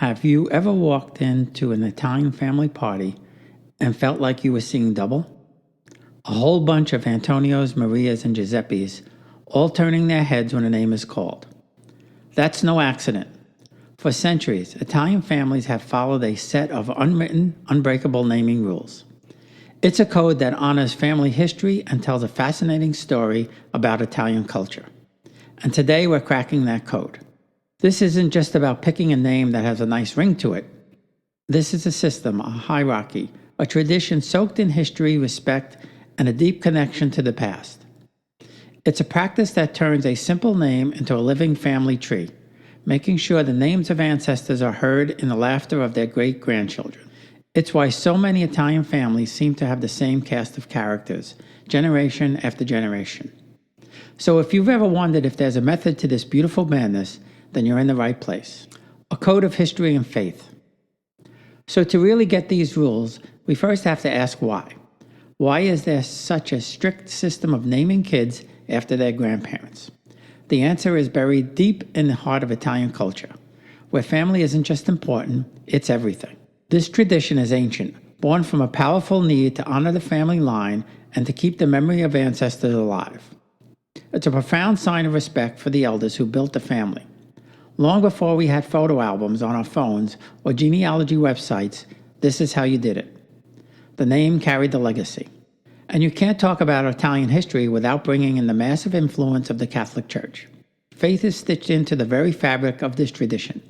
Have you ever walked into an Italian family party and felt like you were seeing double? A whole bunch of Antonios, Marias, and Giuseppes, all turning their heads when a name is called. That's no accident. For centuries, Italian families have followed a set of unwritten, unbreakable naming rules. It's a code that honors family history and tells a fascinating story about Italian culture. And today we're cracking that code. This isn't just about picking a name that has a nice ring to it. This is a system, a hierarchy, a tradition soaked in history, respect, and a deep connection to the past. It's a practice that turns a simple name into a living family tree, making sure the names of ancestors are heard in the laughter of their great-grandchildren. It's why so many Italian families seem to have the same cast of characters, generation after generation. So if you've ever wondered if there's a method to this beautiful madness, then you're in the right place. A code of history and faith. So to really get these rules, we first have to ask why. Why is there such a strict system of naming kids after their grandparents? The answer is buried deep in the heart of Italian culture, where family isn't just important, it's everything. This tradition is ancient, born from a powerful need to honor the family line and to keep the memory of ancestors alive. It's a profound sign of respect for the elders who built the family. Long before we had photo albums on our phones or genealogy websites, this is how you did it. The name carried the legacy. And you can't talk about Italian history without bringing in the massive influence of the Catholic Church. Faith is stitched into the very fabric of this tradition.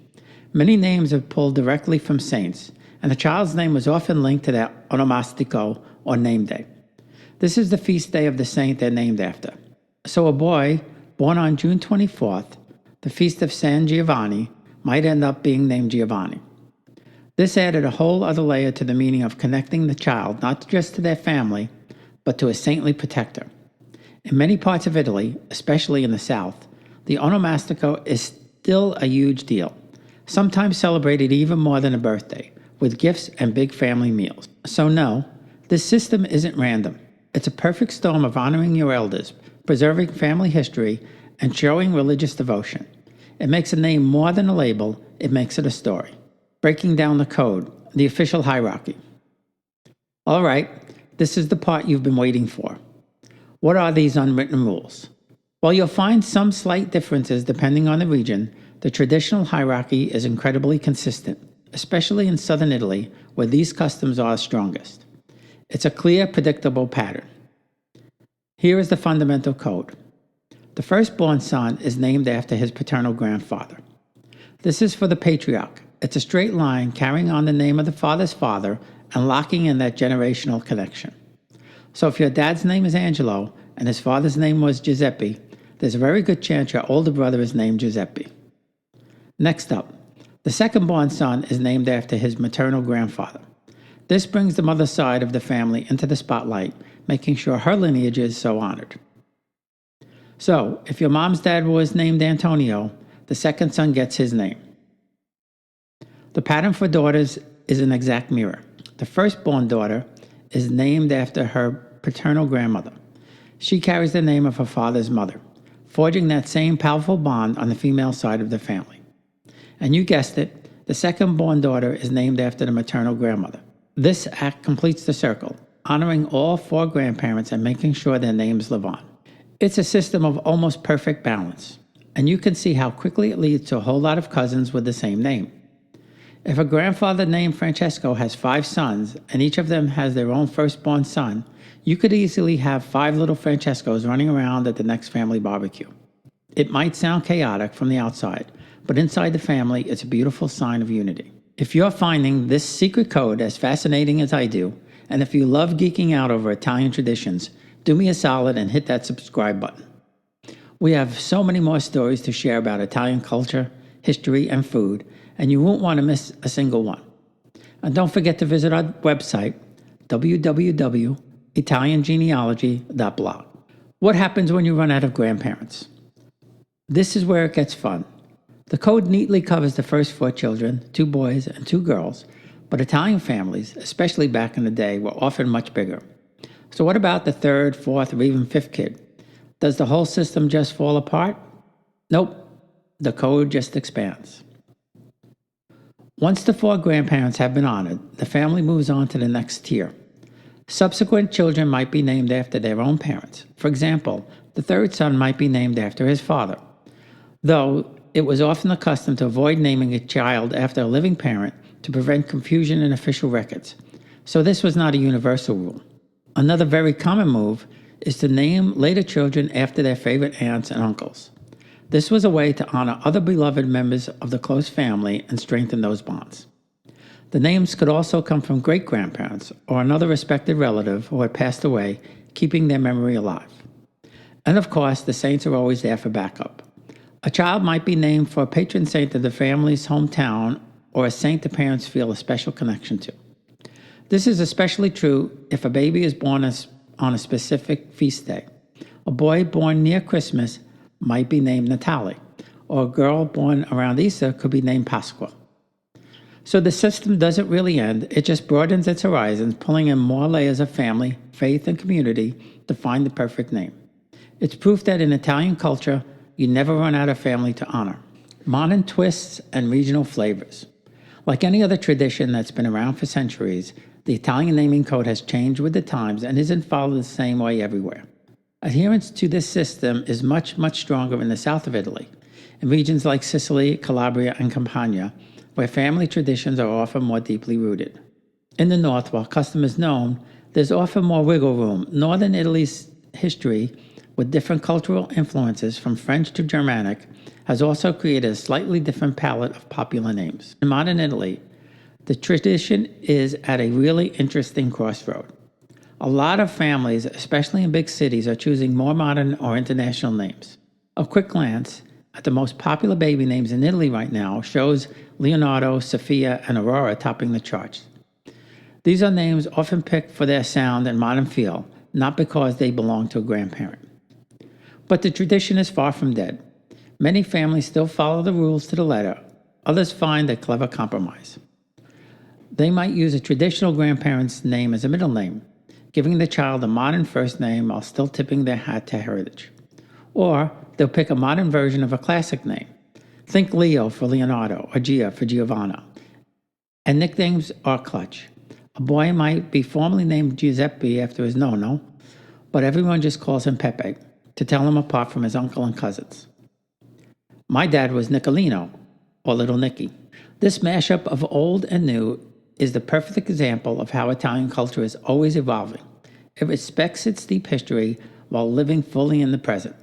Many names are pulled directly from saints, and the child's name was often linked to their onomastico, or name day. This is the feast day of the saint they're named after. So a boy born on June 24th, the feast of San Giovanni, might end up being named Giovanni. This added a whole other layer to the meaning of connecting the child not just to their family, but to a saintly protector. In many parts of Italy, especially in the south, the onomastico is still a huge deal, sometimes celebrated even more than a birthday, with gifts and big family meals. So no, this system isn't random. It's a perfect storm of honoring your elders, preserving family history, and showing religious devotion. It makes a name more than a label, it makes it a story. Breaking down the code, the official hierarchy. All right, this is the part you've been waiting for. What are these unwritten rules? While you'll find some slight differences depending on the region, the traditional hierarchy is incredibly consistent, especially in southern Italy, where these customs are strongest. It's a clear, predictable pattern. Here is the fundamental code. The firstborn son is named after his paternal grandfather. This is for the patriarch. It's a straight line carrying on the name of the father's father and locking in that generational connection. So if your dad's name is Angelo and his father's name was Giuseppe, there's a very good chance your older brother is named Giuseppe. Next up, the second-born son is named after his maternal grandfather. This brings the mother's side of the family into the spotlight, making sure her lineage is so honored. So, if your mom's dad was named Antonio, the second son gets his name. The pattern for daughters is an exact mirror. The firstborn daughter is named after her paternal grandmother. She carries the name of her father's mother, forging that same powerful bond on the female side of the family. And you guessed it, the second-born daughter is named after the maternal grandmother. This act completes the circle, honoring all four grandparents and making sure their names live on. It's a system of almost perfect balance, and you can see how quickly it leads to a whole lot of cousins with the same name. If a grandfather named Francesco has 5 sons, and each of them has their own firstborn son, you could easily have 5 little Francescos running around at the next family barbecue. It might sound chaotic from the outside, but inside the family, it's a beautiful sign of unity. If you're finding this secret code as fascinating as I do, and if you love geeking out over Italian traditions, do me a solid and hit that subscribe button. We have so many more stories to share about Italian culture, history, and food, and you won't want to miss a single one. And don't forget to visit our website, www.italiangenealogy.blog. What happens when you run out of grandparents? This is where it gets fun. The code neatly covers the first 4 children, 2 boys and 2 girls, but Italian families, especially back in the day, were often much bigger. So what about the 3rd, 4th, or even 5th kid? Does the whole system just fall apart? Nope. The code just expands. Once the 4 grandparents have been honored, the family moves on to the next tier. Subsequent children might be named after their own parents. For example, the 3rd son might be named after his father, though it was often the custom to avoid naming a child after a living parent to prevent confusion in official records. So this was not a universal rule. Another very common move is to name later children after their favorite aunts and uncles. This was a way to honor other beloved members of the close family and strengthen those bonds. The names could also come from great-grandparents or another respected relative who had passed away, keeping their memory alive. And of course, the saints are always there for backup. A child might be named for a patron saint of the family's hometown or a saint the parents feel a special connection to. This is especially true if a baby is born on a specific feast day. A boy born near Christmas might be named Natalie, or a girl born around Easter could be named Pasqua. So the system doesn't really end, it just broadens its horizons, pulling in more layers of family, faith, and community to find the perfect name. It's proof that in Italian culture, you never run out of family to honor. Modern twists and regional flavors. Like any other tradition that's been around for centuries, the Italian naming code has changed with the times and isn't followed the same way everywhere. Adherence to this system is much, much stronger in the south of Italy, in regions like Sicily, Calabria, and Campania, where family traditions are often more deeply rooted. In the north, while custom is known, there's often more wiggle room. Northern Italy's history, with different cultural influences from French to Germanic, has also created a slightly different palette of popular names. In modern Italy, the tradition is at a really interesting crossroad. A lot of families, especially in big cities, are choosing more modern or international names. A quick glance at the most popular baby names in Italy right now shows Leonardo, Sophia, and Aurora topping the charts. These are names often picked for their sound and modern feel, not because they belong to a grandparent. But the tradition is far from dead. Many families still follow the rules to the letter. Others find a clever compromise. They might use a traditional grandparent's name as a middle name, giving the child a modern first name while still tipping their hat to heritage. Or they'll pick a modern version of a classic name. Think Leo for Leonardo or Gia for Giovanna. And nicknames are clutch. A boy might be formally named Giuseppe after his nonno, but everyone just calls him Pepe to tell him apart from his uncle and cousins. My dad was Nicolino, or Little Nicky. This mashup of old and new is the perfect example of how Italian culture is always evolving. It respects its deep history while living fully in the present.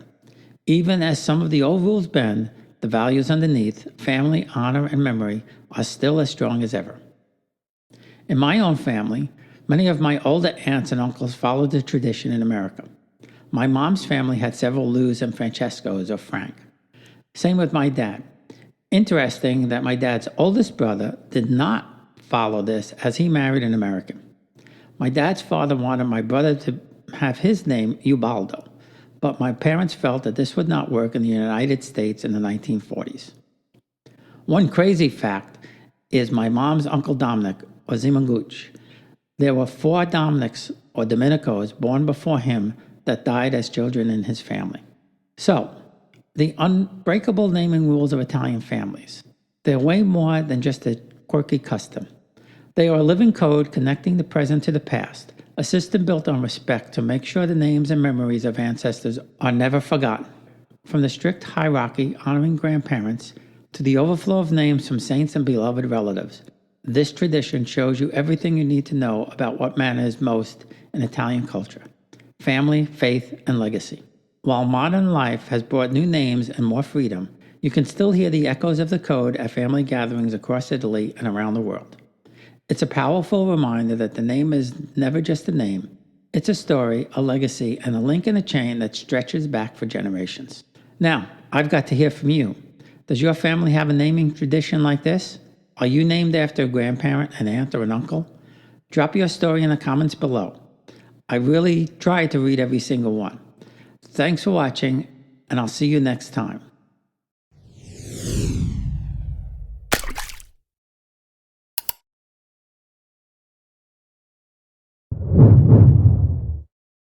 Even as some of the old rules bend, the values underneath, family, honor, and memory, are still as strong as ever. In my own family, many of my older aunts and uncles followed the tradition in America. My mom's family had several Lou's and Francescos or Frank. Same with my dad. Interesting that my dad's oldest brother did not follow this as he married an American. My dad's father wanted my brother to have his name Ubaldo, but my parents felt that this would not work in the United States in the 1940s. One crazy fact is my mom's Uncle Dominic, or Zimanguch. There were 4 Dominics, or Dominicos, born before him that died as children in his family. So, the unbreakable naming rules of Italian families. They're way more than just a quirky custom. They are a living code connecting the present to the past, a system built on respect to make sure the names and memories of ancestors are never forgotten. From the strict hierarchy honoring grandparents to the overflow of names from saints and beloved relatives, this tradition shows you everything you need to know about what matters most in Italian culture: family, faith, and legacy. While modern life has brought new names and more freedom, you can still hear the echoes of the code at family gatherings across Italy and around the world. It's a powerful reminder that the name is never just a name. It's a story, a legacy, and a link in a chain that stretches back for generations. Now, I've got to hear from you. Does your family have a naming tradition like this? Are you named after a grandparent, an aunt, or an uncle? Drop your story in the comments below. I really try to read every single one. Thanks for watching, and I'll see you next time.